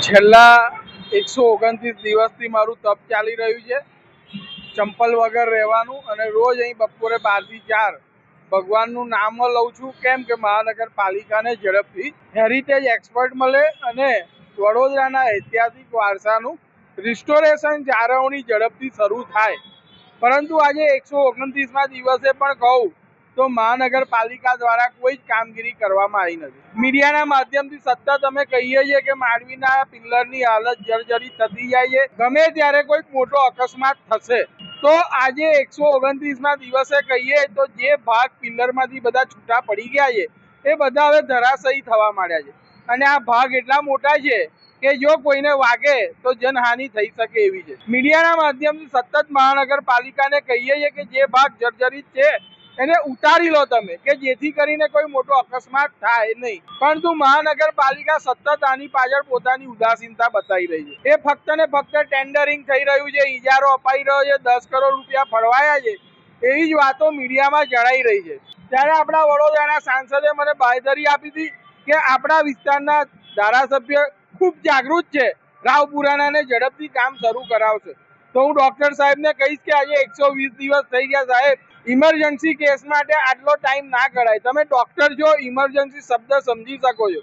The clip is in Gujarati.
છેલ્લા 129 દિવસથી મારું તપ ચાલી રહ્યું છે. ચંપલ વગર રહેવાનું અને રોજ અહીં બપોરે 12 થી 4 ભગવાનનું નામ લઉં છું. કેમ કે મહાનગરપાલિકાને ઝડપથી હેરિટેજ એક્સપર્ટ મળે અને વડોદરાના ઐતિહાસિક વારસાનું રિસ્ટોરેશન જાળવણી ઝડપથી શરૂ થાય. પરંતુ આજે 129મા દિવસે પણ કહું તો મહાનગરપાલિકા દ્વારા કોઈ જ કામગીરી કરવામાં આવી નથી. મીડિયાના માધ્યમથી સતત અમે કહીએ છીએ કે માંડવીના પિલ્લરની હાલત જર્જરિત થતી જાય છે. ગમે ત્યારે કોઈક મોટો અકસ્માત થશે તો આજે 129મા દિવસે કહીએ તો જે ભાગ પિલ્લરમાંથી બધા છૂટા પડી ગયા છે એ બધા હવે ધરાશયી થવા માંડ્યા છે. અને આ ભાગ એટલા મોટા છે કે જો કોઈને વાગે તો જનહાનિ થઈ શકે એવી છે. મીડિયાના માધ્યમથી સતત મહાનગરપાલિકાને કહીએ છીએ કે જે ભાગ જર્જરિત છે એને ઉતારી લો તમે, કે જેથી કરીને કોઈ મોટો અકસ્માત થાય નહીં. પરંતુ મહાનગરપાલિકા સતત આની પાછળ પોતાની ઉદાસીનતા બતાવી રહી છે. એ ફક્ત ને ફક્ત ટેન્ડરિંગ થઈ રહ્યું છે, ઇજારો અપાઈ રહ્યો છે, 10 કરોડ રૂપિયા ફળવાયા છે, એવી જ વાતો મીડિયામાં જણાઈ રહી છે. ત્યારે આપણા વડોદરાના સાંસદે મને બાંયધરી આપી હતી કે આપણા વિસ્તારના ધારાસભ્ય ખૂબ જાગૃત છે, રાવપુરાણાને ઝડપથી કામ શરૂ કરાવશે. તો હું ડોક્ટર સાહેબને કહીશ કે આજે 120 દિવસ થઈ ગયા સાહેબ, ઇમરજન્સી કેસ માટે આટલો ટાઈમ ના કરાય. તમે ડોક્ટર છો, ઇમરજન્સી શબ્દ સમજી શકો છો.